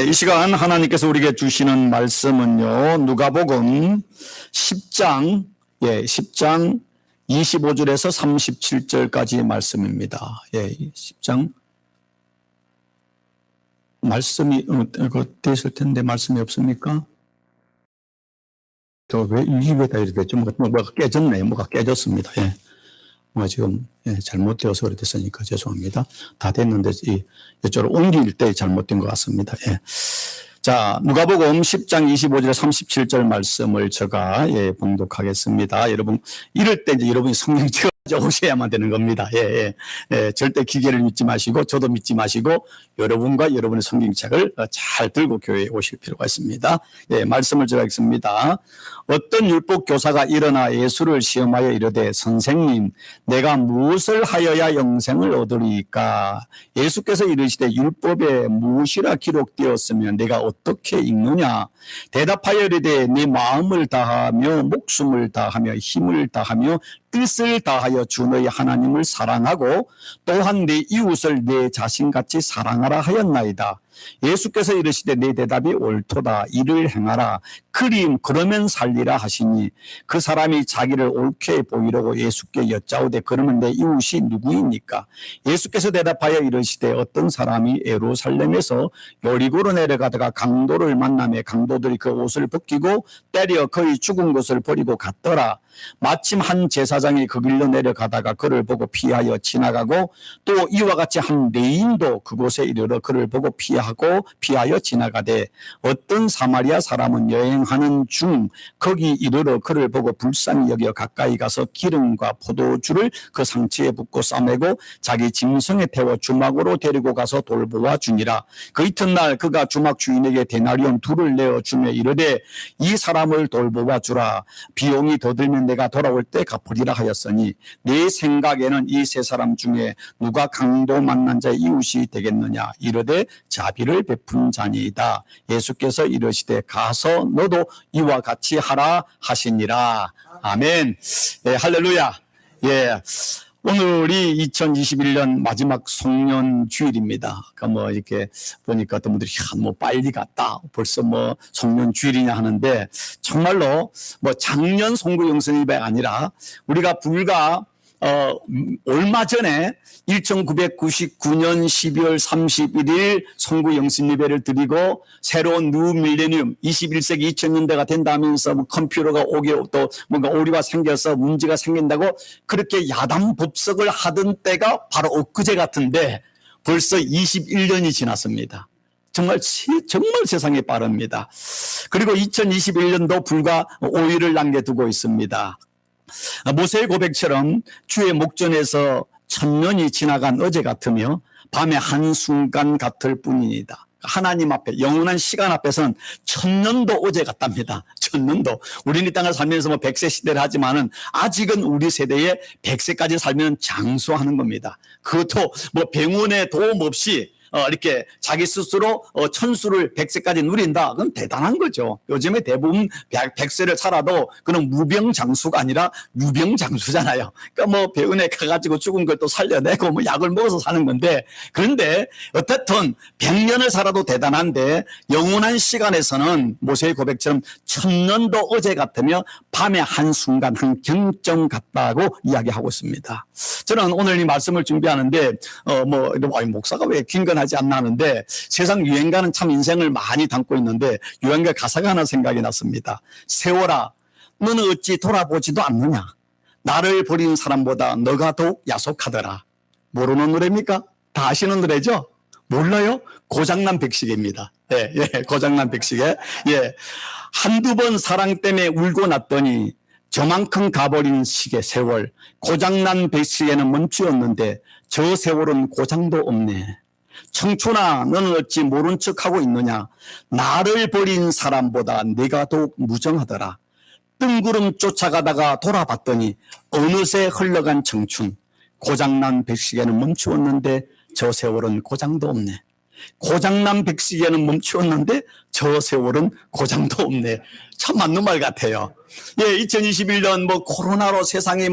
이 시간 하나님께서 우리에게 주시는 말씀은요, 누가복음 10장 25절에서 37절까지의 말씀입니다. 10장 말씀이 되실 텐데 말씀이 없습니까? 왜 이게 다 이렇게 됐죠? 뭐가 깨졌네요. 뭐가 깨졌습니다. 뭐가 지금 잘못되어서 그래 됐으니까 죄송합니다. 다 됐는데 이쪽으로 옮길 때 잘못된 것 같습니다. 자, 누가복음 10장 25절 37절 말씀을 제가 봉독하겠습니다. 여러분 이럴 때 이제 여러분이 성경 찍어 오셔야만 되는 겁니다. 절대 기계를 믿지 마시고 저도 믿지 마시고 여러분과 여러분의 성경책을 잘 들고 교회에 오실 필요가 있습니다. 말씀을 제가 읽습니다. 어떤 율법 교사가 일어나 예수를 시험하여 이르되 선생님 내가 무엇을 하여야 영생을 얻으리까? 예수께서 이르시되 율법에 무엇이라 기록되었으면 내가 어떻게 읽느냐? 대답하여 이르되 네 마음을 다하며 목숨을 다하며 힘을 다하며 뜻을 다하여 주 너희 하나님을 사랑하고 또한 네 이웃을 내 자신같이 사랑하라 하였나이다. 예수께서 이르시되 내 대답이 옳도다. 이를 행하라. 그러면 살리라 하시니 그 사람이 자기를 옳게 보이려고 예수께 여짜오되 그러면 내 이웃이 누구입니까? 예수께서 대답하여 이르시되 어떤 사람이 예루살렘에서 여리고로 내려가다가 강도를 만나매 강도들이 그 옷을 벗기고 때려 거의 죽은 것을 버리고 갔더라. 마침 한 제사장이 그 길로 내려가다가 그를 보고 피하여 지나가고 또 이와 같이 한 레인도 그곳에 이르러 그를 보고 피하여 지나가되 어떤 사마리아 사람은 여행하는 중 거기 이르러 그를 보고 불쌍히 여겨 가까이 가서 기름과 포도주를 그 상처에 붓고 싸매고 자기 짐승에 태워 주막으로 데리고 가서 돌보아 주니라. 그 이튿날 그가 주막 주인에게 데나리온 2를 내어 주며 이르되 이 사람을 돌보아 주라. 비용이 더 들면 내가 돌아올 때 갚으리라 하였으니 내 생각에는 이 세 사람 중에 누가 강도 만난 자의 이웃이 되겠느냐? 이르되 자비를 베푼 자니이다. 예수께서 이르시되 가서 너도 이와 같이 하라 하시니라. 아멘. 할렐루야. 오늘이 2021년 마지막 송년 주일입니다. 그러니까 이렇게 보니까 어떤 분들이 빨리 갔다. 벌써 송년 주일이냐 하는데 정말로 작년 송구 영성 예배가 아니라 우리가 불과 얼마 전에 1999년 12월 31일 송구 영신 예배를 드리고 새로운 뉴 밀레니엄 21세기 2000년대가 된다면서 컴퓨터가 오게 또 뭔가 오류가 생겨서 문제가 생긴다고 그렇게 야단 법석을 하던 때가 바로 엊그제 같은데 벌써 21년이 지났습니다. 정말 세상이 빠릅니다. 그리고 2021년도 불과 5일을 남겨두고 있습니다. 모세의 고백처럼 주의 목전에서 1000년이 지나간 어제 같으며 밤의 한순간 같을 뿐이니다. 하나님 앞에 영원한 시간 앞에서는 1000년도 어제 같답니다. 1000년도. 우리는 이 땅을 살면서 100세 시대를 하지만은 아직은 우리 세대에 100세까지 살면 장수하는 겁니다. 그것도 병원의 도움 없이 이렇게 자기 스스로 천수를 100세까지 누린다. 그건 대단한 거죠. 요즘에 대부분 100세를 살아도 그는 무병장수가 아니라 유병장수잖아요. 그러니까 병원에 가가지고 죽은 걸 또 살려내고 약을 먹어서 사는 건데, 그런데 어쨌든 100년을 살아도 대단한데 영원한 시간에서는 모세의 고백처럼 1000년도 어제 같으며 밤의 한순간 한 경점 같다고 이야기하고 있습니다. 저는 오늘 이 말씀을 준비하는데 목사가 왜 긴건하지 않나 하는데 세상 유행가는 참 인생을 많이 담고 있는데 유행가 가사가 하나 생각이 났습니다. 세월아 너는 어찌 돌아보지도 않느냐? 나를 버린 사람보다 너가 더욱 야속하더라. 모르는 노래입니까? 다 아시는 노래죠? 몰라요? 고장난 백식입니다. 고장난 백식에 한두 번 사랑 때문에 울고 났더니 저만큼 가버린 시계 세월 고장난 백식에는 멈추었는데 저 세월은 고장도 없네. 청춘아 너는 어찌 모른 척하고 있느냐? 나를 버린 사람보다 내가 더욱 무정하더라. 뜬구름 쫓아가다가 돌아봤더니 어느새 흘러간 청춘 고장난 백식에는 멈추었는데 저 세월은 고장도 없네. 고장난 백식에는 멈추었는데 저 세월은 고장도 없네. 참 맞는 말 같아요. 2021년 코로나로 세상이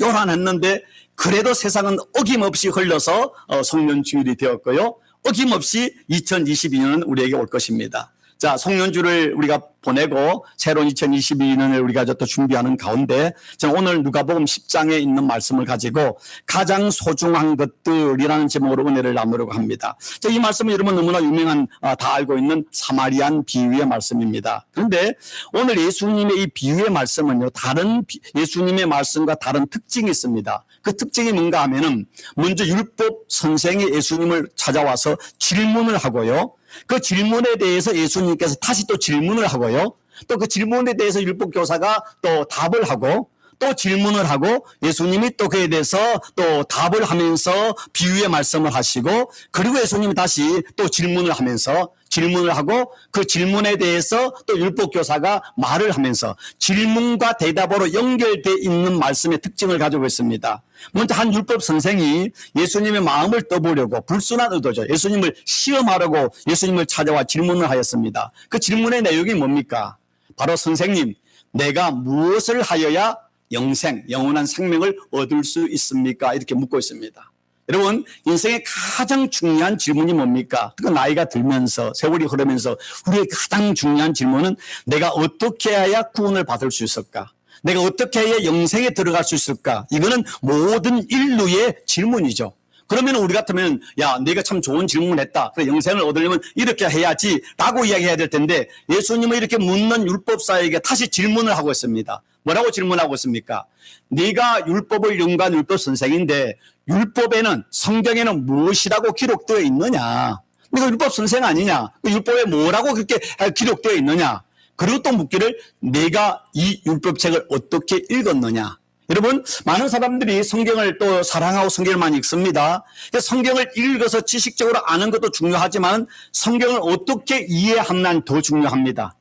요란했는데 그래도 세상은 어김없이 흘러서 송년주일이 되었고요. 어김없이 2022년은 우리에게 올 것입니다. 자, 송년주를 우리가 보내고 새로운 2022년을 우리가 또 준비하는 가운데 저는 오늘 누가복음 10장에 있는 말씀을 가지고 가장 소중한 것들이라는 제목으로 은혜를 나누려고 합니다. 자, 이 말씀은 여러분 너무나 유명한 다 알고 있는 사마리안 비유의 말씀입니다. 그런데 오늘 예수님의 이 비유의 말씀은요, 다른 예수님의 말씀과 다른 특징이 있습니다. 그 특징이 뭔가 하면은 먼저 율법 선생이 예수님을 찾아와서 질문을 하고요. 그 질문에 대해서 예수님께서 다시 또 질문을 하고요. 또 그 질문에 대해서 율법 교사가 또 답을 하고 또 질문을 하고 예수님이 또 그에 대해서 또 답을 하면서 비유의 말씀을 하시고 그리고 예수님이 다시 또 질문을 하면서 질문을 하고 그 질문에 대해서 또 율법 교사가 말을 하면서 질문과 대답으로 연결되어 있는 말씀의 특징을 가지고 있습니다. 먼저 한 율법 선생이 예수님의 마음을 떠보려고 불순한 의도죠. 예수님을 시험하려고 예수님을 찾아와 질문을 하였습니다. 그 질문의 내용이 뭡니까? 바로 선생님, 내가 무엇을 하여야 영원한 생명을 얻을 수 있습니까? 이렇게 묻고 있습니다. 여러분, 인생의 가장 중요한 질문이 뭡니까? 그 나이가 들면서 세월이 흐르면서 우리의 가장 중요한 질문은 내가 어떻게 해야 구원을 받을 수 있을까? 내가 어떻게 해야 영생에 들어갈 수 있을까? 이거는 모든 인류의 질문이죠. 그러면 우리 같으면 야, 네가 참 좋은 질문을 했다. 그래, 영생을 얻으려면 이렇게 해야지 라고 이야기해야 될 텐데 예수님은 이렇게 묻는 율법사에게 다시 질문을 하고 있습니다. 뭐라고 질문하고 있습니까? 네가 율법을 연구한 율법 선생인데 율법에는 성경에는 무엇이라고 기록되어 있느냐? 네가 율법 선생 아니냐? 율법에 뭐라고 그렇게 기록되어 있느냐? 그리고 또 묻기를 네가 이 율법책을 어떻게 읽었느냐? 여러분, 많은 사람들이 성경을 또 사랑하고 성경을 많이 읽습니다. 성경을 읽어서 지식적으로 아는 것도 중요하지만 성경을 어떻게 이해하느냐는 더 중요합니다.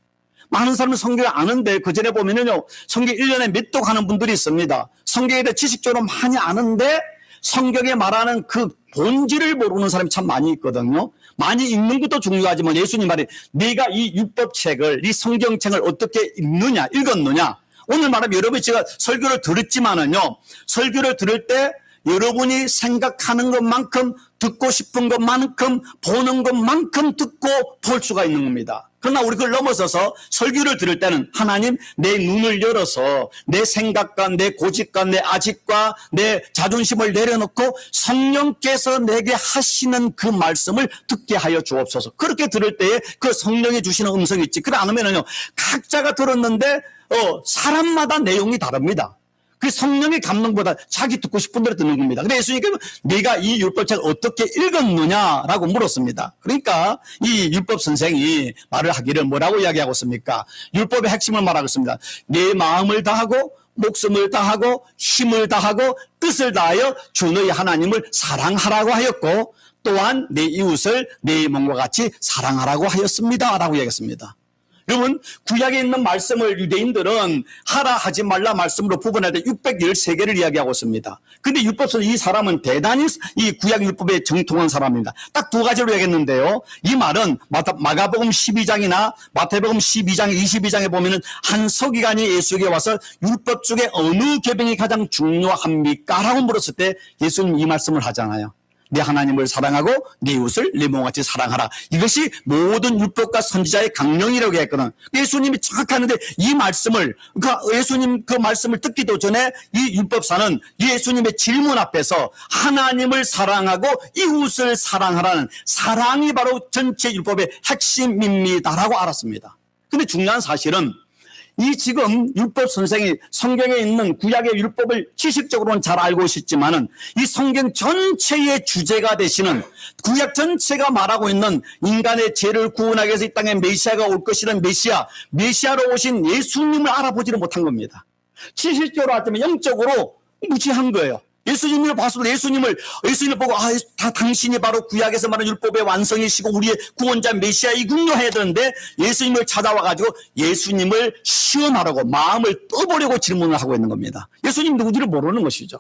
많은 사람은 성경을 아는데 그 전에 보면은요, 성경 1년에 몇 독 하는 분들이 있습니다. 성경에 대해 지식적으로 많이 아는데 성경에 말하는 그 본질을 모르는 사람이 참 많이 있거든요. 많이 읽는 것도 중요하지만 예수님 말에 네가 이 율법책을, 이 성경책을 어떻게 읽었느냐. 오늘 말하면 여러분이 제가 설교를 들었지만은요, 설교를 들을 때 여러분이 생각하는 것만큼 듣고 싶은 것만큼 보는 것만큼 듣고 볼 수가 있는 겁니다. 그러나 우리 그걸 넘어서서 설교를 들을 때는 하나님 내 눈을 열어서 내 생각과 내 고집과 내 아집과 내 자존심을 내려놓고 성령께서 내게 하시는 그 말씀을 듣게 하여 주옵소서. 그렇게 들을 때에 그 성령이 주시는 음성이 있지. 그래 않으면은요, 각자가 들었는데 사람마다 내용이 다릅니다. 그 성령의 감동보다 자기 듣고 싶은 대로 듣는 겁니다. 근데 예수님께서 네가 이 율법책을 어떻게 읽었느냐라고 물었습니다. 그러니까 이 율법 선생이 말을 하기를 뭐라고 이야기하고 있습니까? 율법의 핵심을 말하고 있습니다. 내 마음을 다하고 목숨을 다하고 힘을 다하고 뜻을 다하여 주 너희 하나님을 사랑하라고 하였고 또한 내 이웃을 내 몸과 같이 사랑하라고 하였습니다 라고 이야기했습니다. 여러분, 구약에 있는 말씀을 유대인들은 하라 하지 말라 말씀으로 부분할 때 613개를 이야기하고 있습니다. 근데 율법서 이 사람은 대단히 이 구약 율법에 정통한 사람입니다. 딱 두 가지로 얘기했는데요. 이 말은 마가복음 12장이나 마태복음 12장, 22장에 보면은 한 서기관이 예수에게 와서 율법 중에 어느 계명이 가장 중요합니까? 라고 물었을 때 예수님 이 말씀을 하잖아요. 내 하나님을 사랑하고 내 이웃을 내 몸같이 사랑하라. 이것이 모든 율법과 선지자의 강령이라고 했거든. 예수님이 정확하는데 이 말씀을, 예수님 그 말씀을 듣기도 전에 이 율법사는 예수님의 질문 앞에서 하나님을 사랑하고 이웃을 사랑하라는 사랑이 바로 전체 율법의 핵심입니다라고 알았습니다. 근데 중요한 사실은 이 지금 율법 선생이 성경에 있는 구약의 율법을 지식적으로는 잘 알고 있었지만은 이 성경 전체의 주제가 되시는 구약 전체가 말하고 있는 인간의 죄를 구원하기 위해서 이 땅에 메시아가 올 것이라는 메시아로 오신 예수님을 알아보지를 못한 겁니다. 지식적으로 할 때면 영적으로 무지한 거예요. 예수님을 봤을 예수님을 보고 다 당신이 바로 구약에서 말하는 율법의 완성이시고 우리의 구원자 메시아이군요 해야 되는데 예수님을 찾아와가지고 예수님을 시험하라고 마음을 떠보려고 질문을 하고 있는 겁니다. 예수님 누구지를 모르는 것이죠.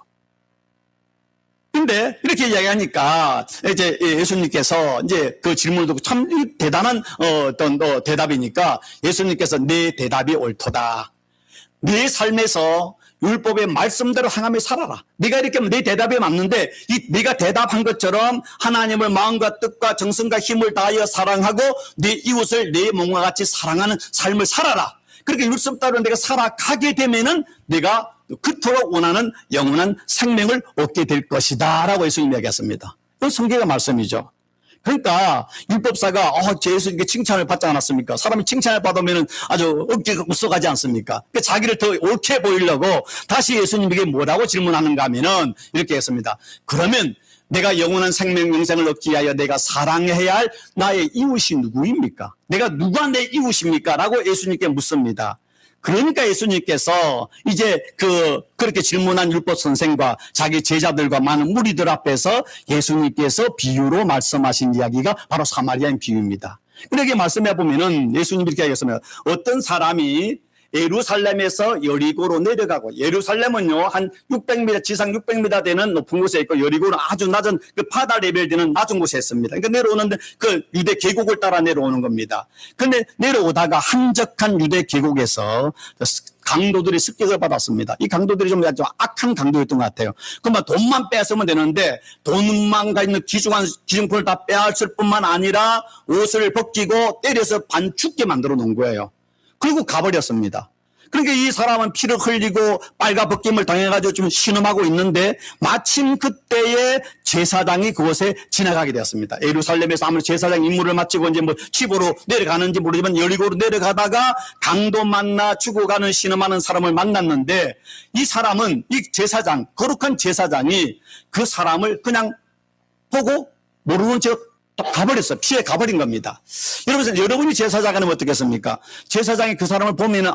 근데 이렇게 이야기하니까 이제 예수님께서 이제 그 질문을 듣고 참 대단한 어떤 대답이니까 예수님께서 내 대답이 옳도다. 내 삶에서 율법의 말씀대로 행하며 살아라. 네가 이렇게 하면 네 대답이 맞는데 네가 대답한 것처럼 하나님을 마음과 뜻과 정성과 힘을 다하여 사랑하고 네 이웃을 내 몸과 같이 사랑하는 삶을 살아라. 그렇게 율법대로 내가 살아가게 되면은 내가 그토록 원하는 영원한 생명을 얻게 될 것이다 라고 예수님이 이야기했습니다. 이건 성경의 말씀이죠. 그러니까 율법사가 제 예수님께 칭찬을 받지 않았습니까? 사람이 칭찬을 받으면 아주 어깨가 웃어가지 않습니까? 그러니까 자기를 더 옳게 보이려고 다시 예수님에게 뭐라고 질문하는가 하면은 이렇게 했습니다. 그러면 내가 영원한 생명 영생을 얻기 위하여 내가 사랑해야 할 나의 이웃이 누구입니까? 내가 누가 내 이웃입니까? 라고 예수님께 묻습니다. 그러니까 예수님께서 이제 그렇게 질문한 율법 선생과 자기 제자들과 많은 무리들 앞에서 예수님께서 비유로 말씀하신 이야기가 바로 사마리아인 비유입니다. 그렇게 말씀해 보면은 예수님이 이렇게 하겠습니다. 어떤 사람이 예루살렘에서 여리고로 내려가고, 예루살렘은요 한 600m 지상 600m 되는 높은 곳에 있고 여리고는 아주 낮은 그 바다 레벨 되는 낮은 곳에 있습니다. 그러니까 내려오는데 그 유대 계곡을 따라 내려오는 겁니다. 근데 내려오다가 한적한 유대 계곡에서 강도들이 습격을 받았습니다. 이 강도들이 좀 악한 강도였던 것 같아요. 그러면 돈만 뺏으면 되는데 돈만 가있는 기중품을 다 빼앗을 뿐만 아니라 옷을 벗기고 때려서 반 죽게 만들어 놓은 거예요. 그리고 가버렸습니다. 그러니까 이 사람은 피를 흘리고 빨가벗김을 당해가지고 좀 신음하고 있는데 마침 그때에 제사장이 그곳에 지나가게 되었습니다. 예루살렘에서 아무래도 제사장 임무를 마치고 이제 뭐 집으로 내려가는지 모르지만 여리고로 내려가다가 강도 만나 죽어가는 신음하는 사람을 만났는데 이 사람은 이 제사장, 거룩한 제사장이 그 사람을 그냥 보고 모르는 척 가버렸어요. 피해 가버린 겁니다. 여러분이 제사장이면 어떻겠습니까? 제사장이 그 사람을 보면은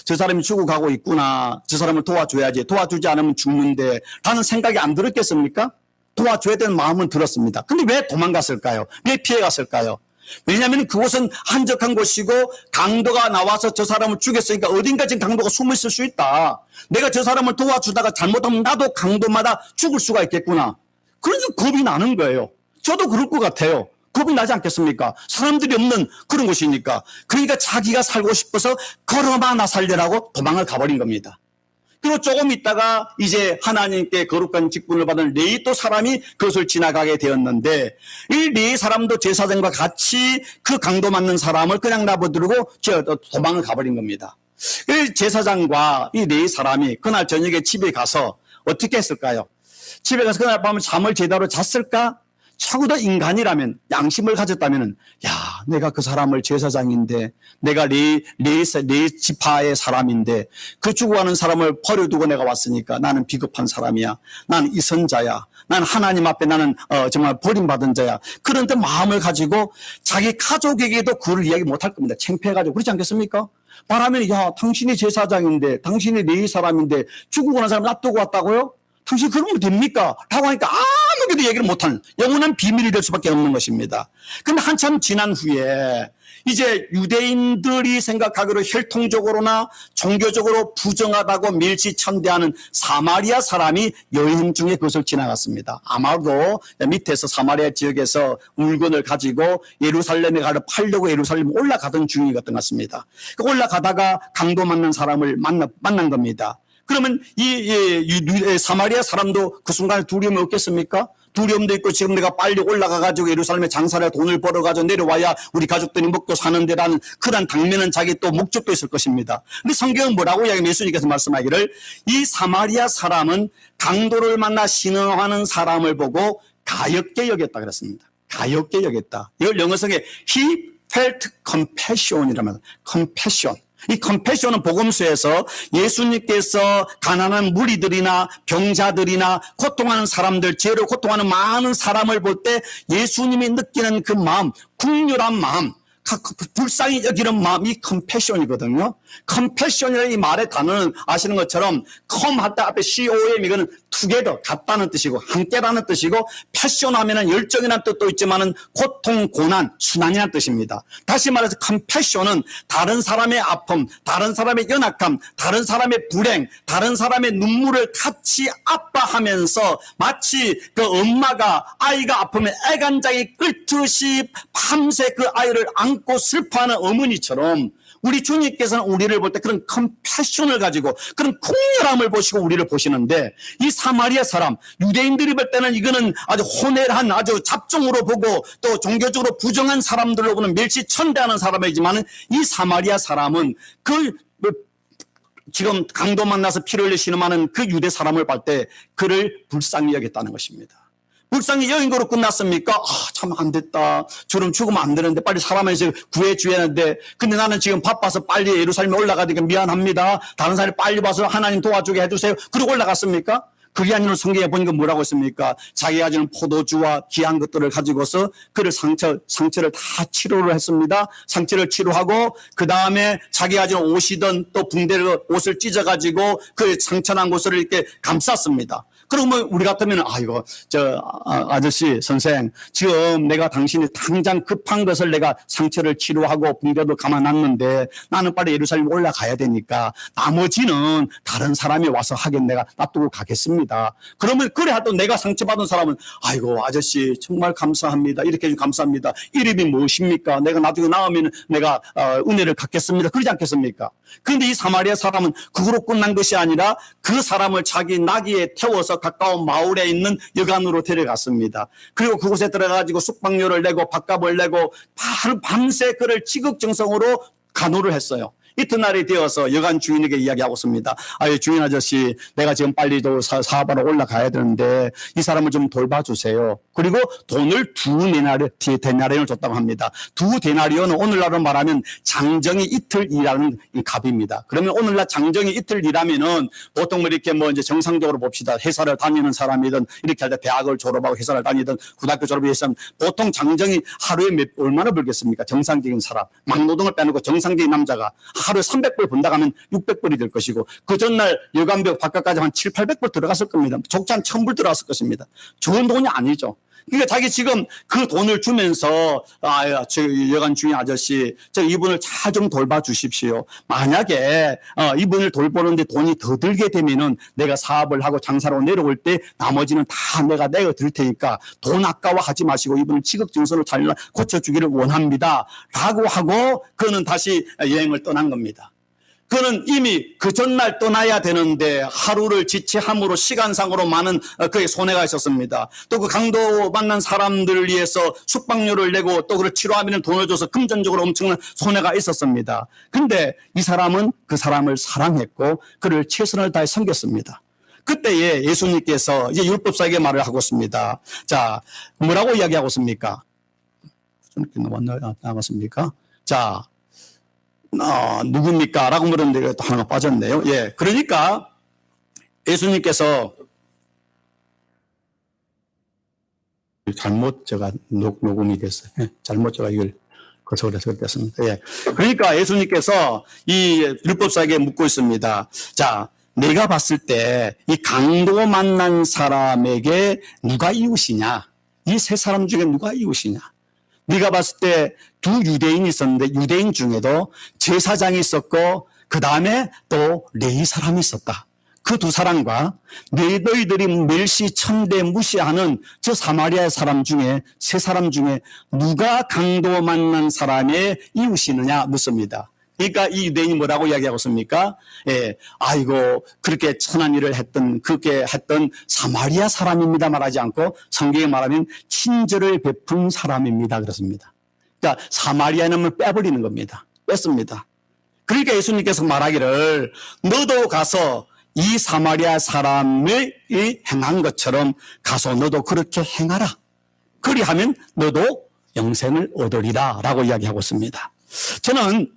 저 사람이 죽어가고 있구나. 저 사람을 도와줘야지. 도와주지 않으면 죽는데 라는 생각이 안 들었겠습니까? 도와줘야 되는 마음은 들었습니다. 근데 왜 도망갔을까요? 왜 피해 갔을까요? 왜냐하면 그곳은 한적한 곳이고 강도가 나와서 저 사람을 죽였으니까 어딘가 지금 강도가 숨어 있을 수 있다. 내가 저 사람을 도와주다가 잘못하면 나도 강도마다 죽을 수가 있겠구나. 그러니까 겁이 나는 거예요. 저도 그럴 것 같아요. 겁이 나지 않겠습니까? 사람들이 없는 그런 곳이니까. 그러니까 자기가 살고 싶어서 걸어봐 나 살려라고 도망을 가버린 겁니다. 그리고 조금 있다가 이제 하나님께 거룩한 직분을 받은 레위 또 사람이 그것을 지나가게 되었는데 이 레위 사람도 제사장과 같이 그 강도 맞는 사람을 그냥 놔두고 도망을 가버린 겁니다. 이 제사장과 이 레위 사람이 그날 저녁에 집에 가서 어떻게 했을까요? 집에 가서 그날 밤에 잠을 제대로 잤을까? 적어도 인간이라면 양심을 가졌다면 내가 그 사람을 제사장인데 내가 네 지파의 사람인데 그 죽어가는 사람을 버려두고 내가 왔으니까 나는 비겁한 사람이야. 나는 이선자야. 나는 하나님 앞에 나는 정말 버림받은 자야. 그런데 마음을 가지고 자기 가족에게도 그걸 이야기 못할 겁니다. 창피해가지고. 그렇지 않겠습니까? 말하면 당신이 제사장인데 당신이 네 사람인데 죽어가는 사람 놔두고 왔다고요? 당신 그러면 됩니까? 라고 하니까 아무것도 얘기를 못하는 영원한 비밀이 될 수밖에 없는 것입니다. 그런데 한참 지난 후에 이제 유대인들이 생각하기로 혈통적으로나 종교적으로 부정하다고 멸시천대하는 사마리아 사람이 여행 중에 그것을 지나갔습니다. 아마도 밑에서 사마리아 지역에서 물건을 가지고 예루살렘에 가려 팔려고 예루살렘 올라가던 중이었던 것 같습니다. 올라가다가 강도 만난 사람을 만난 겁니다. 그러면 이 사마리아 사람도 그 순간에 두려움이 없겠습니까? 두려움도 있고 지금 내가 빨리 올라가가지고 예루살렘에 장사를 돈을 벌어가지고 내려와야 우리 가족들이 먹고 사는 데라는 그런 당면은 자기 또 목적도 있을 것입니다. 근데 성경은 뭐라고 이야기하면 예수님께서 말씀하기를 이 사마리아 사람은 강도를 만나 신음하는 사람을 보고 가엾게 여겼다 그랬습니다. 가엾게 여겼다. 이걸 영어성에 he felt compassion이라면 compassion. 이 컴패션은 복음서에서 예수님께서 가난한 무리들이나 병자들이나 고통하는 사람들, 죄로 고통하는 많은 사람을 볼 때 예수님이 느끼는 그 마음, 국률한 마음, 불쌍히 여기는 마음이 컴패션이거든요. 컴패션이라는 이 말의 단어는 아시는 것처럼 컴 할 때 앞에 COM 이거는 together, 같다는 뜻이고 함께라는 뜻이고 패션 하면은 열정이라는 뜻도 있지만은 고통, 고난, 순환이라는 뜻입니다. 다시 말해서 컴패션은 다른 사람의 아픔, 다른 사람의 연약함, 다른 사람의 불행, 다른 사람의 눈물을 같이 아파하면서 마치 그 엄마가 아이가 아프면 애간장이 끓듯이 밤새 그 아이를 안고 안고 슬퍼하는 어머니처럼 우리 주님께서는 우리를 볼 때 그런 컴패션을 가지고 그런 국렬함을 보시고 우리를 보시는데, 이 사마리아 사람, 유대인들이 볼 때는 이거는 아주 혼혈한 아주 잡종으로 보고 또 종교적으로 부정한 사람들로 보는 멸시천대하는 사람이지만, 이 사마리아 사람은 지금 강도 만나서 피를 흘리시는 많은 그 유대 사람을 볼 때 그를 불쌍히 여겼다는 것입니다. 불쌍히 여긴 거로 끝났습니까? 참 안 됐다. 저럼 죽으면 안 되는데 빨리 사람에서 구해줘야 하는데, 근데 나는 지금 바빠서 빨리 예루살렘에 올라가니까 미안합니다. 다른 사람이 빨리 와서 하나님 도와주게 해주세요. 그러고 올라갔습니까? 그게 아니라 성경에 보니까 뭐라고 했습니까? 자기가 가지는 포도주와 귀한 것들을 가지고서 그를 상처를 다 치료를 했습니다. 상처를 치료하고 그 다음에 자기가 가지는 옷이든 또 붕대를 옷을 찢어가지고 그 상처난 곳을 이렇게 감쌌습니다. 그러면 우리 같으면 아저씨 선생, 지금 내가 당신이 당장 급한 것을 내가 상처를 치료하고 붕대도 감아놨는데 나는 빨리 예루살렘 올라가야 되니까 나머지는 다른 사람이 와서 하긴 내가 놔두고 가겠습니다. 그러면 그래 하도 내가 상처받은 사람은 아이고 아저씨 정말 감사합니다. 이렇게 해주셔서 감사합니다. 이름이 무엇입니까? 내가 나중에 나오면 내가 은혜를 갖겠습니다. 그러지 않겠습니까? 그런데 이 사마리아 사람은 그거로 끝난 것이 아니라 그 사람을 자기 나귀에 태워서 가까운 마을에 있는 여관으로 데려갔습니다. 그리고 그곳에 들어가지고 숙박료를 내고 밥값을 내고 밤새 그를 지극정성으로 간호를 했어요. 이튿날이 되어서 여관 주인에게 이야기하고 있습니다. 주인 아저씨, 내가 지금 빨리 사업하러 올라가야 되는데 이 사람을 좀 돌봐주세요. 그리고 돈을 데나리온을 줬다고 합니다. 2데나리온은 오늘날로 말하면 장정이 이틀 일하는 값입니다. 그러면 오늘날 장정이 이틀 일하면은 보통 이렇게 이제 정상적으로 봅시다. 회사를 다니는 사람이든 이렇게 할 때 대학을 졸업하고 회사를 다니든 고등학교 졸업했으면 보통 장정이 하루에 얼마나 벌겠습니까? 정상적인 사람, 막노동을 빼놓고 정상적인 남자가 하루에 300불 번다 가면 600불이 될 것이고, 그 전날 여관벽 바깥까지 한 7, 800불 들어갔을 겁니다. 적지 한 1000불 들어갔을 것입니다. 좋은 돈이 아니죠. 그러니까 자기 지금 그 돈을 주면서 저 여관 주인 아저씨, 저 이분을 잘 좀 돌봐 주십시오. 만약에 이분을 돌보는데 돈이 더 들게 되면은 내가 사업을 하고 장사로 내려올 때 나머지는 다 내가 내어 드릴 테니까 돈 아까워하지 마시고 이분을 지극정성으로 잘 고쳐주기를 원합니다. 라고 하고 그는 다시 여행을 떠난 겁니다. 그는 이미 그 전날 떠나야 되는데 하루를 지체함으로 시간상으로 많은 그의 손해가 있었습니다. 또 그 강도 만난 사람들을 위해서 숙박료를 내고 또 그를 치료하면 돈을 줘서 금전적으로 엄청난 손해가 있었습니다. 근데 이 사람은 그 사람을 사랑했고 그를 최선을 다해 섬겼습니다. 그때에 예수님께서 이제 율법사에게 말을 하고 있습니다. 자, 뭐라고 이야기하고 있습니까? 나갔습니까? 자, 누굽니까? 라고 물었는데 또 하나가 빠졌네요. 예. 그러니까 예수님께서 잘못 제가 녹음이 됐어요. 예. 잘못 제가 이걸 거쳐서 됐습니다. 예. 그러니까 예수님께서 이 율법사에게 묻고 있습니다. 자, 내가 봤을 때 이 강도 만난 사람에게 누가 이웃이냐? 이 세 사람 중에 누가 이웃이냐? 네가 봤을 때 두 유대인이 있었는데 유대인 중에도 제사장이 있었고 그 다음에 또 레위 사람이 있었다. 그 두 사람과 너희들이 멸시천대 무시하는 저 사마리아 사람 중에 세 사람 중에 누가 강도 만난 사람의 이웃이느냐 묻습니다. 그러니까 이 유대인이 뭐라고 이야기하고 있습니까? 예, 아이고 그렇게 천한 일을 그렇게 했던 사마리아 사람입니다 말하지 않고 성경에 말하면 친절을 베푼 사람입니다 그렇습니다. 그러니까 사마리아는 빼버리는 겁니다. 뺐습니다. 그러니까 예수님께서 말하기를 너도 가서 이 사마리아 사람이 행한 것처럼 가서 너도 그렇게 행하라. 그리하면 너도 영생을 얻으리라 라고 이야기하고 있습니다. 저는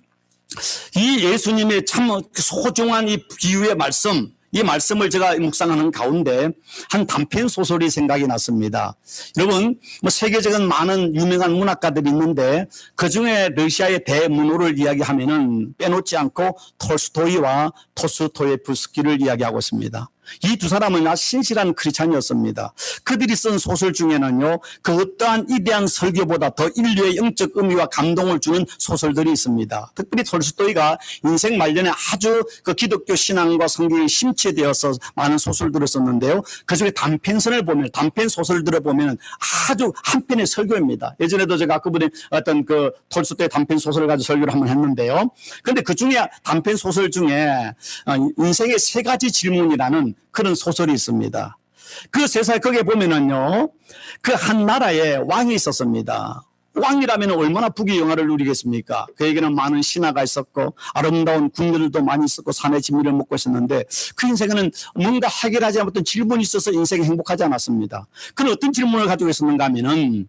이 예수님의 참 소중한 이 비유의 말씀, 이 말씀을 제가 묵상하는 가운데 한 단편 소설이 생각이 났습니다. 여러분, 세계적인 많은 유명한 문학가들이 있는데 그 중에 러시아의 대문호를 이야기하면은 빼놓지 않고 톨스토이와 토스토예프스키를 이야기하고 있습니다. 이 두 사람은 아주 신실한 크리스찬이었습니다. 그들이 쓴 소설 중에는요, 그 어떠한 이대한 설교보다 더 인류의 영적 의미와 감동을 주는 소설들이 있습니다. 특별히 톨스토이가 인생 말년에 아주 그 기독교 신앙과 성경에 심취되어서 많은 소설들을 썼는데요. 그중에 단편선을 보면, 단편 소설들을 보면 아주 한 편의 설교입니다. 예전에도 제가 그분의 어떤 그 톨스토이 단편 소설을 가지고 설교를 한번 했는데요. 그런데 그 중에 단편 소설 중에 인생의 세 가지 질문이라는 그런 소설이 있습니다. 그 세상에 거기에 보면은요, 그 한 나라에 왕이 있었습니다. 왕이라면 얼마나 부귀 영화를 누리겠습니까? 그에게는 많은 신하가 있었고 아름다운 궁들도 많이 있었고 산의 진미를 먹고 있었는데 그 인생에는 뭔가 해결하지 못한 질문이 있어서 인생이 행복하지 않았습니다. 그는 어떤 질문을 가지고 있었는가 하면은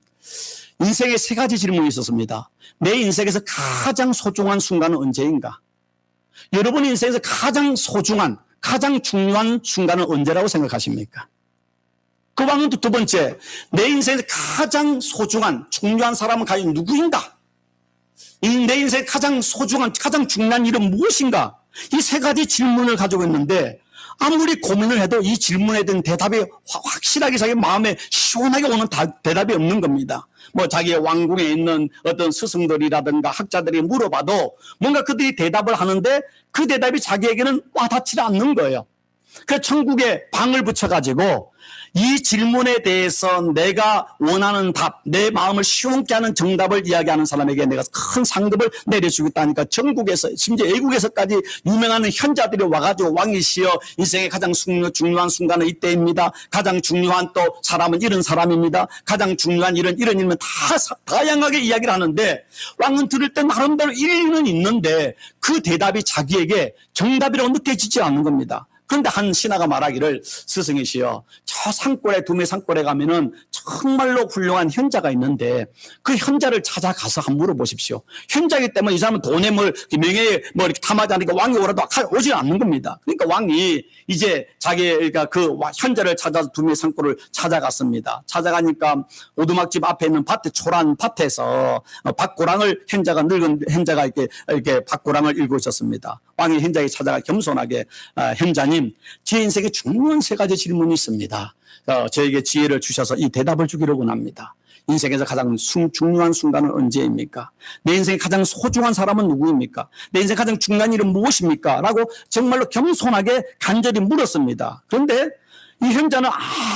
인생에 세 가지 질문이 있었습니다. 내 인생에서 가장 소중한 순간은 언제인가? 여러분 인생에서 가장 소중한, 가장 중요한 순간은 언제라고 생각하십니까? 그 왕은 또 두 번째, 내 인생에서 가장 소중한, 중요한 사람은 과연 누구인가? 내 인생에 가장 소중한, 가장 중요한 일은 무엇인가? 이 세 가지 질문을 가지고 있는데 아무리 고민을 해도 이 질문에 대한 대답이 확실하게 자기 마음에 시원하게 오는 대답이 없는 겁니다. 뭐 자기의 왕궁에 있는 어떤 스승들이라든가 학자들이 물어봐도 뭔가 그들이 대답을 하는데 그 대답이 자기에게는 와닿지 않는 거예요. 그래서 천국에 방을 붙여가지고 이 질문에 대해서 내가 원하는 답, 내 마음을 시원케 하는 정답을 이야기하는 사람에게 내가 큰 상급을 내려주겠다니까 전국에서 심지어 외국에서까지 유명한 현자들이 와가지고 왕이시여 인생의 가장 중요한 순간은 이때입니다. 가장 중요한 또 사람은 이런 사람입니다. 가장 중요한 일은 이런 일이면 다 다양하게 이야기를 하는데 왕은 들을 때 나름대로 일리는 있는데 그 대답이 자기에게 정답이라고 느껴지지 않는 겁니다. 그런데 한 신하가 말하기를 스승이시여 저 산골에 두메 산골에 가면은 정말로 훌륭한 현자가 있는데 그 현자를 찾아가서 한번 물어보십시오. 현자이기 때문에 이 사람은 돈에 명예에 이렇게 탐하지 않으니까 왕이 오라도 오지 않는 겁니다. 그러니까 왕이 이제 그러니까 그 현자를 찾아서 두메 산골을 찾아갔습니다. 찾아가니까 오두막집 앞에 있는 밭에 초란 밭에서 밭고랑을 늙은 현자가 이렇게 밭고랑을 읽고 있었습니다. 왕이 현자에게 찾아가 겸손하게 현자님, 제 인생에 중요한 세 가지 질문이 있습니다. 저에게 지혜를 주셔서 이 대답을 주기를 원합니다. 인생에서 가장 중요한 순간은 언제입니까? 내 인생에 가장 소중한 사람은 누구입니까? 내 인생에 가장 중요한 일은 무엇입니까? 라고 정말로 겸손하게 간절히 물었습니다. 그런데 이 현자는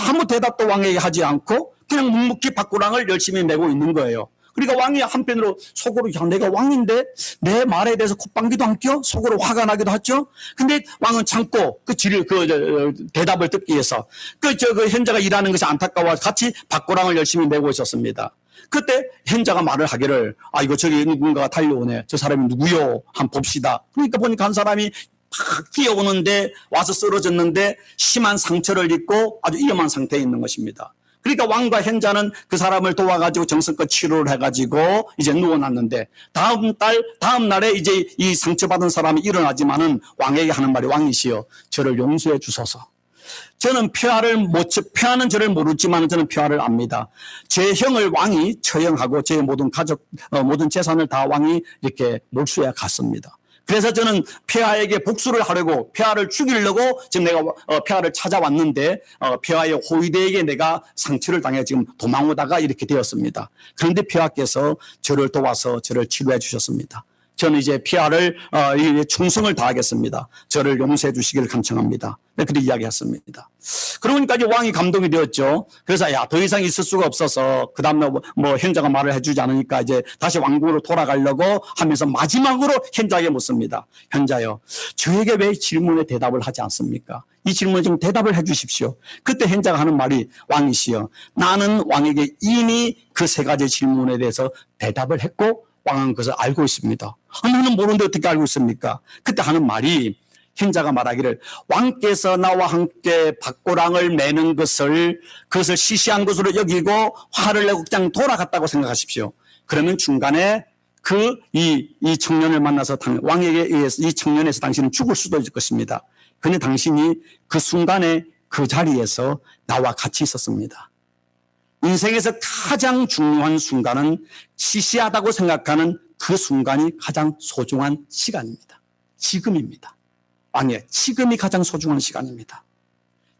아무 대답도 왕에게 하지 않고 그냥 묵묵히 밭고랑을 열심히 메고 있는 거예요. 그러니까 왕이 한편으로 속으로 야 내가 왕인데 내 말에 대해서 콧방귀도 안 껴? 속으로 화가 나기도 하죠. 근데 왕은 참고 대답을 듣기 위해서 그 현자가 일하는 것이 안타까워 같이 밭고랑을 열심히 메고 있었습니다. 그때 현자가 말을 하기를 이거 저기 누군가가 달려오네. 저 사람이 누구요? 한번 봅시다. 그러니까 보니까 한 사람이 팍 뛰어오는데 와서 쓰러졌는데 심한 상처를 입고 아주 위험한 상태에 있는 것입니다. 그러니까 왕과 현자는 그 사람을 도와가지고 정성껏 치료를 해가지고 이제 누워놨는데 다음 날에 이제 이 상처받은 사람이 일어나지만은 왕에게 하는 말이 왕이시여 저를 용서해 주소서. 저는 폐하는 저를 모르지만 저는 폐하를 압니다. 제 형을 왕이 처형하고 제 모든 가족, 모든 재산을 다 왕이 이렇게 몰수해 갔습니다. 그래서 저는 폐하에게 복수를 하려고 폐하를 죽이려고 지금 내가 폐하를 찾아왔는데 폐하의 호위대에게 내가 상처를 당해 지금 도망오다가 이렇게 되었습니다. 그런데 폐하께서 저를 도와서 저를 치료해 주셨습니다. 저는 이제 폐하를 충성을 다하겠습니다. 저를 용서해 주시기를 간청합니다. 네, 그렇게 이야기했습니다. 그러니까 이제 왕이 감동이 되었죠. 그래서 더 이상 있을 수가 없어서 그 다음에 현자가 말을 해주지 않으니까 이제 다시 왕궁으로 돌아가려고 하면서 마지막으로 현자에게 묻습니다. 현자여, 저에게 왜 질문에 대답을 하지 않습니까? 이 질문에 좀 대답을 해 주십시오. 그때 현자가 하는 말이 왕이시여, 나는 왕에게 이미 그 세 가지 질문에 대해서 대답을 했고 왕은 그것을 알고 있습니다. 나는 모르는데 어떻게 알고 있습니까? 그때 하는 말이 현자가 말하기를 왕께서 나와 함께 밭고랑을 매는 그것을 시시한 것으로 여기고 화를 내고 그냥 돌아갔다고 생각하십시오. 그러면 중간에 이 청년을 만나서 왕에게 의해서 이 청년에서 당신은 죽을 수도 있을 것입니다. 그런데 당신이 그 순간에 그 자리에서 나와 같이 있었습니다. 인생에서 가장 중요한 순간은 시시하다고 생각하는 그 순간이 가장 소중한 시간입니다. 지금입니다. 왕의 지금이 가장 소중한 시간입니다.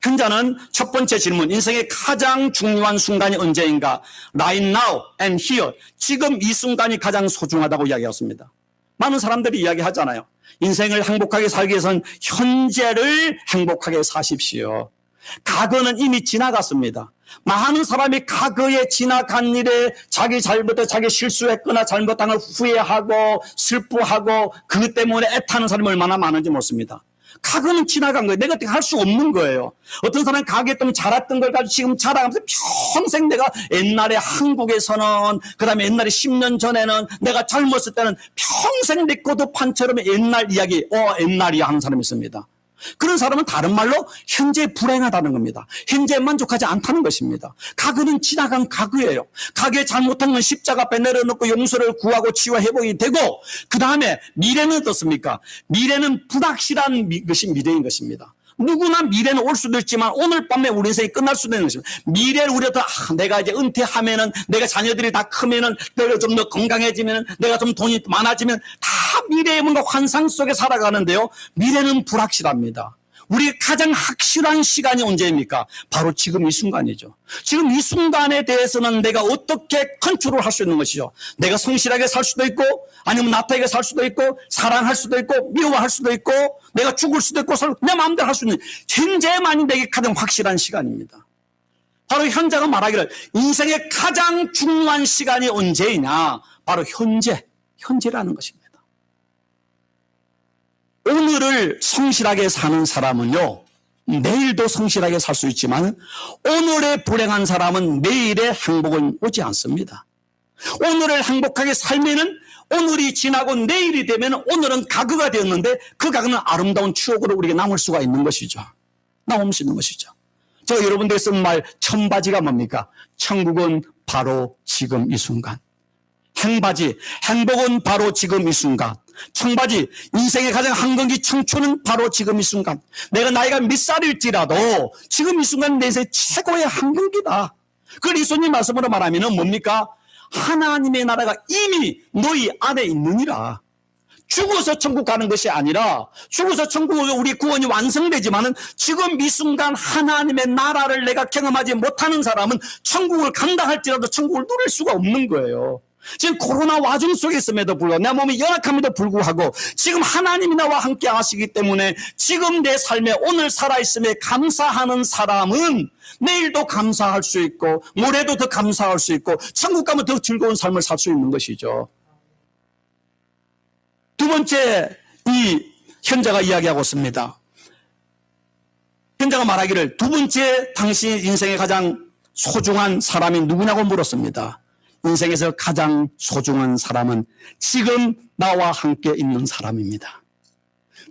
현자는 첫 번째 질문, 인생의 가장 중요한 순간이 언제인가? Right now and here. 지금 이 순간이 가장 소중하다고 이야기했습니다. 많은 사람들이 이야기하잖아요. 인생을 행복하게 살기 위해서는 현재를 행복하게 사십시오. 과거는 이미 지나갔습니다. 많은 사람이 과거에 지나간 일에 자기 잘못에 자기 실수했거나 잘못한 걸 후회하고 슬퍼하고 그것 때문에 애타는 사람이 얼마나 많은지 모릅니다. 과거는 지나간 거예요. 내가 어떻게 할 수 없는 거예요. 어떤 사람은 과거에 좀 잘했던 걸 가지고 지금 자랑하면서 평생 내가 옛날에 한국에서는 그다음에 옛날에 10년 전에는 내가 젊었을 때는 평생 레코드판처럼 옛날 이야기 옛날이야 하는 사람이 있습니다. 그런 사람은 다른 말로 현재 불행하다는 겁니다. 현재에 만족하지 않다는 것입니다. 과거는 지나간 과거예요. 과거에 잘못한 건 십자가 앞에 내려놓고 용서를 구하고 치유와 회복이 되고 그 다음에 미래는 어떻습니까? 미래는 불확실한 것이 미래인 것입니다. 누구나 미래는 올 수도 있지만 오늘 밤에 우리 인생이 끝날 수도 있는 것입니다. 미래를 우리가 내가 이제 은퇴하면은 내가 자녀들이 다 크면은 내가 좀 더 건강해지면은 내가 좀 돈이 많아지면 다 미래의 뭔가 환상 속에 살아가는데요. 미래는 불확실합니다. 우리 가장 확실한 시간이 언제입니까? 바로 지금 이 순간이죠. 지금 이 순간에 대해서는 내가 어떻게 컨트롤할 수 있는 것이죠. 내가 성실하게 살 수도 있고 아니면 나태하게 살 수도 있고 사랑할 수도 있고 미워할 수도 있고 내가 죽을 수도 있고 내 마음대로 할 수 있는 현재만이 내게 가장 확실한 시간입니다. 바로 현자가 말하기를 인생의 가장 중요한 시간이 언제이냐? 바로 현재라는 것입니다. 오늘을 성실하게 사는 사람은요, 내일도 성실하게 살 수 있지만 오늘에 불행한 사람은 내일의 행복은 오지 않습니다. 오늘을 행복하게 살면은 오늘이 지나고 내일이 되면 오늘은 과거가 되었는데 그 과거는 아름다운 추억으로 우리에게 남을 수가 있는 것이죠. 남을 수 있는 것이죠. 저 여러분들이 쓴 말 청바지가 뭡니까? 천국은 바로 지금 이 순간. 행바지, 행복은 바로 지금 이 순간. 청바지, 인생의 가장 한건기 청춘은 바로 지금 이 순간. 내가 나이가 몇 살일지라도 지금 이 순간 내 인생의 최고의 한건기다. 그걸 예수님 말씀으로 말하면 뭡니까? 하나님의 나라가 이미 너희 안에 있느니라. 죽어서 천국 가는 것이 아니라 죽어서 천국 우리 구원이 완성되지만은 지금 이 순간 하나님의 나라를 내가 경험하지 못하는 사람은 천국을 간다 할지라도 천국을 누릴 수가 없는 거예요. 지금 코로나 와중 속에 있음에도 불구하고 내 몸이 연약함에도 불구하고 지금 하나님이 나와 함께 하시기 때문에 지금 내 삶에 오늘 살아있음에 감사하는 사람은 내일도 감사할 수 있고 모레도 더 감사할 수 있고 천국 가면 더 즐거운 삶을 살 수 있는 것이죠. 두 번째 이 현자가 이야기하고 있습니다. 현자가 말하기를 두 번째 당신 인생의 가장 소중한 사람이 누구냐고 물었습니다. 인생에서 가장 소중한 사람은 지금 나와 함께 있는 사람입니다.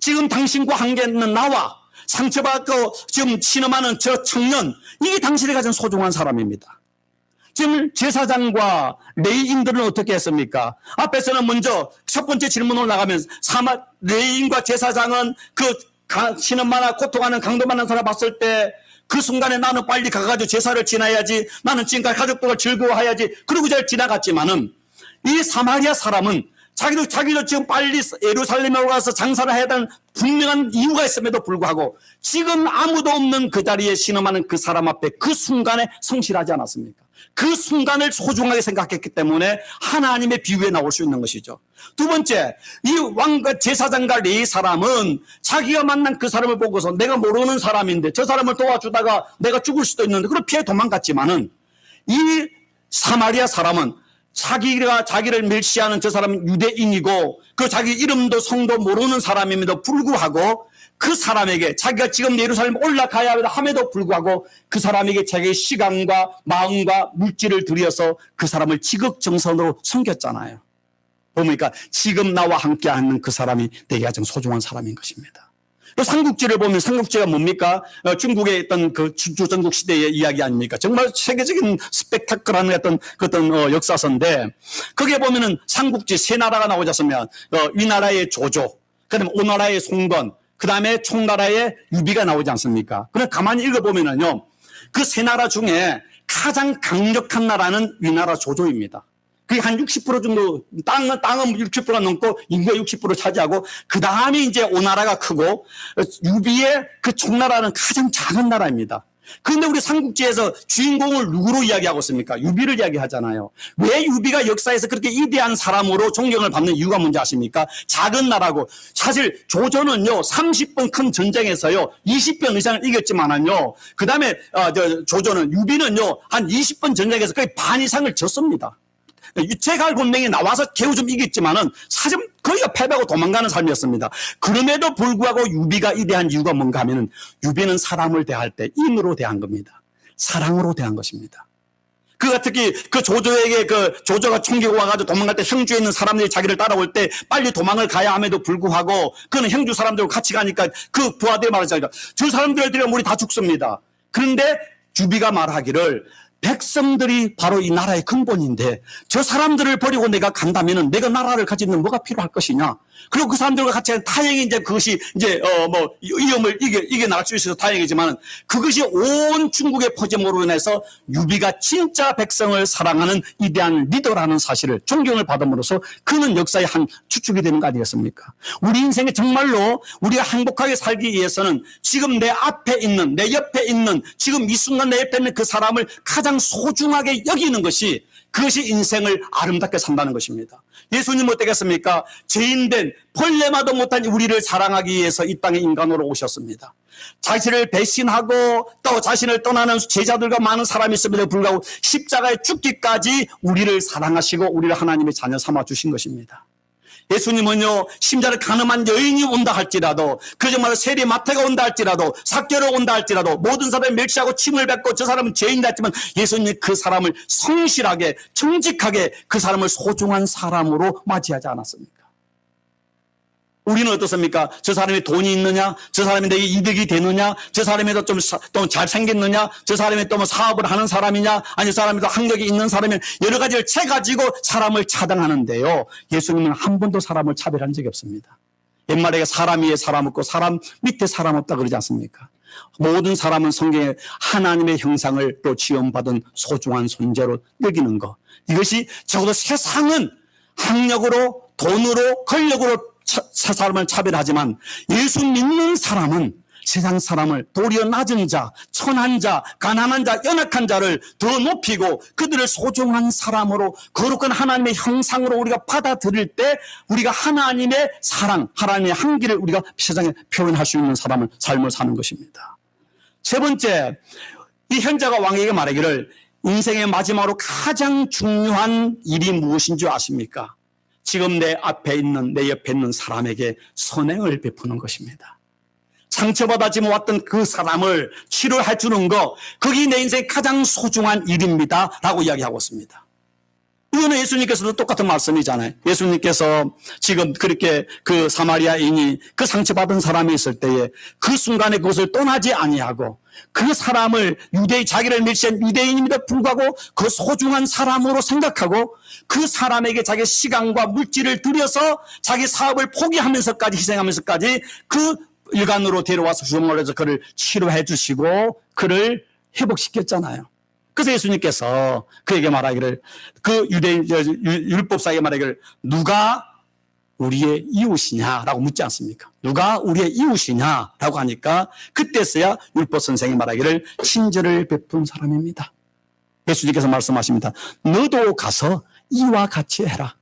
지금 당신과 함께 있는 나와 상처받고 지금 신음하는 저 청년, 이게 당신의 가장 소중한 사람입니다. 지금 제사장과 레위인들은 어떻게 했습니까? 앞에서는 먼저 첫 번째 질문으로 나가면 레위인과 제사장은 그 신음만하고 고통하는 강도만한 사람 봤을 때 그 순간에 나는 빨리 가가지고 제사를 지나야지, 나는 지금까지 가족들과 즐거워해야지, 그러고 잘 지나갔지만은 이 사마리아 사람은 자기도 지금 빨리 예루살렘에 가서 장사를 해야 되는 분명한 이유가 있음에도 불구하고 지금 아무도 없는 그 자리에 신음하는 그 사람 앞에 그 순간에 성실하지 않았습니까? 그 순간을 소중하게 생각했기 때문에 하나님의 비유에 나올 수 있는 것이죠. 두 번째, 이 왕과 제사장과 레위 사람은 자기가 만난 그 사람을 보고서 내가 모르는 사람인데 저 사람을 도와주다가 내가 죽을 수도 있는데 그걸 피해 도망갔지만은 이 사마리아 사람은 자기를 멸시하는 저 사람은 유대인이고 그 자기 이름도 성도 모르는 사람임에도 불구하고 그 사람에게 자기가 지금 예루살렘 올라가야 함에도 불구하고 그 사람에게 자기의 시간과 마음과 물질을 들여서 그 사람을 지극정성으로 섬겼잖아요. 보니까 지금 나와 함께하는 그 사람이 내게 가장 소중한 사람인 것입니다. 삼국지를 보면 삼국지가 뭡니까? 중국의 어떤 그 주전국 시대의 이야기 아닙니까? 정말 세계적인 스펙타클한 어떤 역사서인데 거기에 보면은 삼국지 세 나라가 나오지 않습니까? 위나라의 조조, 그다음에 오나라의 송건, 그 다음에 총나라의 유비가 나오지 않습니까? 그럼 가만히 읽어보면은요, 그 세 나라 중에 가장 강력한 나라는 위나라 조조입니다. 그게 한 60% 정도, 땅은 60%가 넘고 인구의 60% 차지하고, 그 다음에 이제 오나라가 크고, 유비의 그 총나라는 가장 작은 나라입니다. 그런데 우리 삼국지에서 주인공을 누구로 이야기하고 있습니까? 유비를 이야기하잖아요. 왜 유비가 역사에서 그렇게 위대한 사람으로 존경을 받는 이유가 뭔지 아십니까? 작은 나라고. 사실 조조는요 30번 큰 전쟁에서요 20번 이상을 이겼지만은요, 그 다음에 조조는, 유비는요 한 20번 전쟁에서 거의 반 이상을 졌습니다. 유채갈 본명이 나와서 겨우 좀 이겼지만은 사실 거의가 패배하고 도망가는 삶이었습니다. 그럼에도 불구하고 유비가 위대한 이유가 뭔가 하면은, 유비는 사람을 대할 때 인으로 대한 겁니다. 사랑으로 대한 것입니다. 그가 특히 그 조조에게, 그 조조가 총기고 와가지고 도망갈 때 형주에 있는 사람들이 자기를 따라올 때 빨리 도망을 가야 함에도 불구하고 그는 형주 사람들과 같이 가니까 그 부하들이 말하자니까 저 사람들을 데리면 우리 다 죽습니다. 그런데 유비가 말하기를, 백성들이 바로 이 나라의 근본인데 저 사람들을 버리고 내가 간다면은 내가 나라를 가지는 뭐가 필요할 것이냐. 그리고 그 사람들과 같이 다행히 이제 그것이 이제 위험을 이겨나갈 수 있어서 다행이지만, 그것이 온 중국에 퍼짐으로 인해서 유비가 진짜 백성을 사랑하는 위대한 리더라는 사실을, 존경을 받음으로써 그는 역사의 한 주축이 되는 거 아니겠습니까? 우리 인생에 정말로 우리가 행복하게 살기 위해서는 지금 내 앞에 있는, 내 옆에 있는, 지금 이 순간 내 옆에 있는 그 사람을 가장 소중하게 여기는 것이, 그것이 인생을 아름답게 산다는 것입니다. 예수님 어떻겠습니까? 죄인된 벌레마도 못한 우리를 사랑하기 위해서 이 땅에 인간으로 오셨습니다. 자신을 배신하고 또 자신을 떠나는 제자들과 많은 사람이 있음에도 불구하고 십자가에 죽기까지 우리를 사랑하시고 우리를 하나님의 자녀 삼아 주신 것입니다. 예수님은요, 심지어 가늠한 여인이 온다 할지라도, 그러지 말고 세리 마태가 온다 할지라도, 삭개로 온다 할지라도 모든 사람이 멸시하고 침을 뱉고 저 사람은 죄인이다 했지만, 예수님이 그 사람을 성실하게 정직하게 그 사람을 소중한 사람으로 맞이하지 않았습니까? 우리는 어떻습니까? 저 사람이 돈이 있느냐? 저 사람이 내게 이득이 되느냐? 저 사람이 좀 잘생겼느냐? 저 사람이 또 뭐 사업을 하는 사람이냐? 아니, 저 사람이 또 학력이 있는 사람이냐? 여러 가지를 채가지고 사람을 차등하는데요, 예수님은 한 번도 사람을 차별한 적이 없습니다. 옛말에 사람 위에 사람 없고 사람 밑에 사람 없다 그러지 않습니까? 모든 사람은 성경에 하나님의 형상을 또 지원받은 소중한 존재로 여기는 것. 이것이 적어도 세상은 학력으로, 돈으로, 권력으로 사람을 차별하지만, 예수 믿는 사람은 세상 사람을 도리어 낮은 자, 천한 자, 가난한 자, 연약한 자를 더 높이고 그들을 소중한 사람으로, 거룩한 하나님의 형상으로 우리가 받아들일 때 우리가 하나님의 사랑, 하나님의 향기를 우리가 세상에 표현할 수 있는 삶을 사는 것입니다. 세 번째, 이 현자가 왕에게 말하기를, 인생의 마지막으로 가장 중요한 일이 무엇인 줄 아십니까? 지금 내 앞에 있는, 내 옆에 있는 사람에게 선행을 베푸는 것입니다. 상처받아지 못했던 그 사람을 치료해 주는 것, 그게 내 인생의 가장 소중한 일입니다 라고 이야기하고 있습니다. 이거는 예수님께서도 똑같은 말씀이잖아요. 예수님께서 지금 그렇게 그 사마리아인이 그 상처받은 사람이 있을 때에 그 순간에 그것을 떠나지 아니하고 그 사람을 자기를 멸시한 유대인임에도 불구하고 그 소중한 사람으로 생각하고 그 사람에게 자기 시간과 물질을 들여서 자기 사업을 포기하면서까지, 희생하면서까지 그 일간으로 데려와서 주먹을 해서 그를 치료해 주시고 그를 회복시켰잖아요. 그래서 예수님께서 그에게 말하기를, 그 유대인 율법사에게 말하기를, 누가 우리의 이웃이냐라고 묻지 않습니까? 누가 우리의 이웃이냐라고 하니까 그때서야 율법 선생이 말하기를, 친절을 베푼 사람입니다. 예수님께서 말씀하십니다. 너도 가서 이와 같이 해라.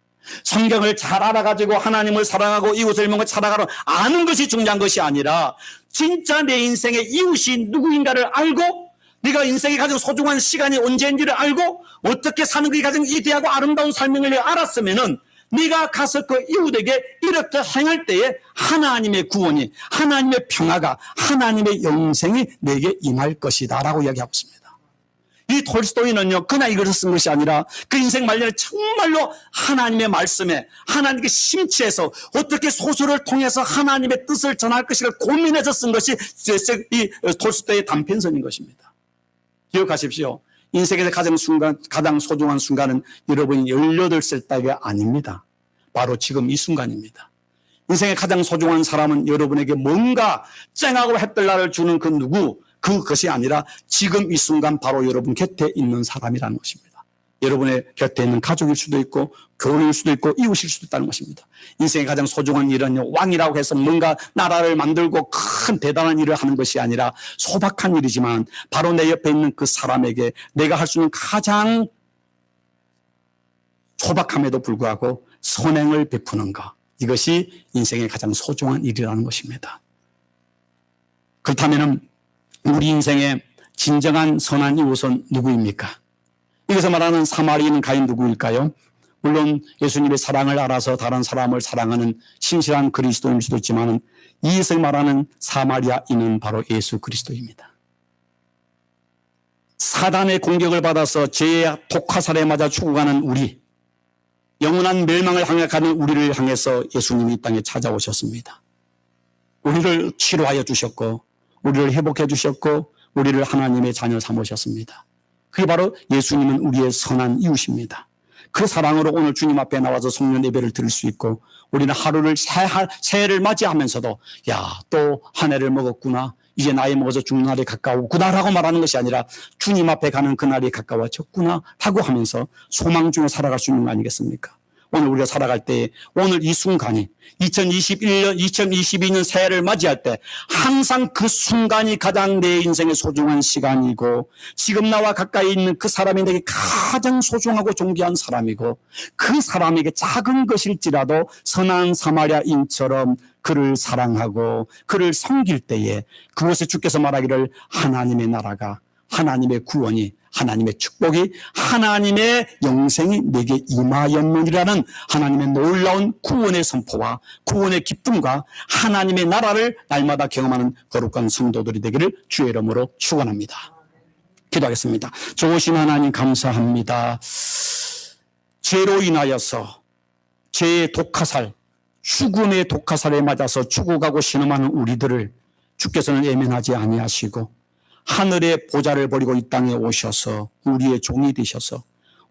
성경을 잘 알아가지고 하나님을 사랑하고 이웃을 믿고 살아가라 아는 것이 중요한 것이 아니라, 진짜 내 인생의 이웃이 누구인가를 알고, 네가 인생에 가장 소중한 시간이 언제인지를 알고, 어떻게 사는 것이 가장 위대하고 아름다운 삶을 알았으면은 네가 가서 그 이웃에게 이렇게 행할 때에 하나님의 구원이, 하나님의 평화가, 하나님의 영생이 내게 임할 것이다 라고 이야기하고 있습니다. 이 톨스토이는요, 그냥 이것을 쓴 것이 아니라 그 인생 말년에 정말로 하나님의 말씀에, 하나님께 심취해서 어떻게 소설을 통해서 하나님의 뜻을 전할 것인가 고민해서 쓴 것이 이 톨스토이의 단편선인 것입니다. 기억하십시오. 인생에서 가장 소중한 순간은 여러분이 18살 때가 아닙니다. 바로 지금 이 순간입니다. 인생의 가장 소중한 사람은 여러분에게 뭔가 쨍하고 햇별나를 주는 그 누구, 그것이 아니라 지금 이 순간 바로 여러분 곁에 있는 사람이라는 것입니다. 여러분의 곁에 있는 가족일 수도 있고 교우일 수도 있고 이웃일 수도 있다는 것입니다. 인생의 가장 소중한 일은 왕이라고 해서 뭔가 나라를 만들고 큰 대단한 일을 하는 것이 아니라 소박한 일이지만 바로 내 옆에 있는 그 사람에게 내가 할 수 있는 가장 소박함에도 불구하고 선행을 베푸는 것, 이것이 인생의 가장 소중한 일이라는 것입니다. 그렇다면 우리 인생의 진정한 선한 이웃은 누구입니까? 여기서 말하는 사마리아인 가인 누구일까요? 물론 예수님의 사랑을 알아서 다른 사람을 사랑하는 신실한 그리스도인일 수도 있지만 이것을 말하는 사마리아인은 바로 예수 그리스도입니다. 사단의 공격을 받아서 죄의 독화살에 맞아 죽어가는 우리, 영원한 멸망을 향해 가는 우리를 향해서 예수님이 이 땅에 찾아오셨습니다. 우리를 치료하여 주셨고 우리를 회복해 주셨고 우리를 하나님의 자녀 삼으셨습니다. 그게 바로 예수님은 우리의 선한 이웃입니다. 그 사랑으로 오늘 주님 앞에 나와서 성령 예배를 드릴 수 있고 우리는 하루를 새해를 맞이하면서도 야, 또 한 해를 먹었구나, 이제 나이 먹어서 죽는 날이 가까웠구나 라고 말하는 것이 아니라 주님 앞에 가는 그날이 가까워졌구나 라고 하면서 소망 중에 살아갈 수 있는 거 아니겠습니까? 오늘 우리가 살아갈 때 오늘 이 순간이 2021년 2022년 새해를 맞이할 때 항상 그 순간이 가장 내 인생의 소중한 시간이고 지금 나와 가까이 있는 그 사람이 내게 가장 소중하고 존귀한 사람이고 그 사람에게 작은 것일지라도 선한 사마리아인처럼 그를 사랑하고 그를 섬길 때에 그곳에 주께서 말하기를 하나님의 나라가, 하나님의 구원이, 하나님의 축복이, 하나님의 영생이 내게 임하였느니라는 하나님의 놀라운 구원의 선포와 구원의 기쁨과 하나님의 나라를 날마다 경험하는 거룩한 성도들이 되기를 주의 이름으로 축원합니다. 기도하겠습니다. 좋으신 하나님 감사합니다. 죄로 인하여서 죄의 독화살, 죽음의 독화살에 맞아서 죽어가고 신음하는 우리들을 주께서는 예면하지 아니하시고 하늘의 보좌를 버리고 이 땅에 오셔서 우리의 종이 되셔서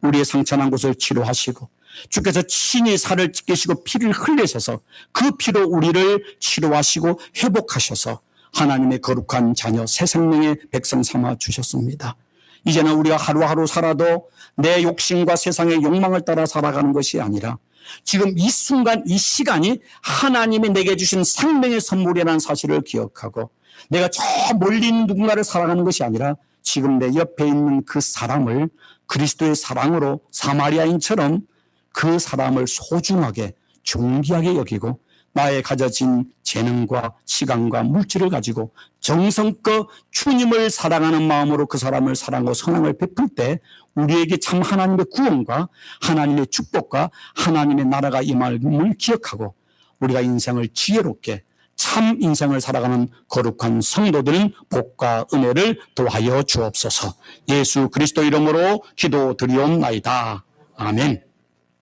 우리의 상처난 곳을 치료하시고 주께서 친히 살을 찢기시고 피를 흘리셔서 그 피로 우리를 치료하시고 회복하셔서 하나님의 거룩한 자녀 새 생명의 백성 삼아 주셨습니다. 이제는 우리가 하루하루 살아도 내 욕심과 세상의 욕망을 따라 살아가는 것이 아니라 지금 이 순간 이 시간이 하나님이 내게 주신 생명의 선물이라는 사실을 기억하고 내가 저 멀리 있는 누군가를 사랑하는 것이 아니라 지금 내 옆에 있는 그 사람을 그리스도의 사랑으로 사마리아인처럼 그 사람을 소중하게 존귀하게 여기고 나의 가져진 재능과 시간과 물질을 가지고 정성껏 주님을 사랑하는 마음으로 그 사람을 사랑하고 선행을 베풀 때 우리에게 참 하나님의 구원과 하나님의 축복과 하나님의 나라가 임함을 기억하고 우리가 인생을 지혜롭게 참 인생을 살아가는 거룩한 성도들은 복과 은혜를 더하여 주옵소서. 예수 그리스도 이름으로 기도드리옵나이다. 아멘.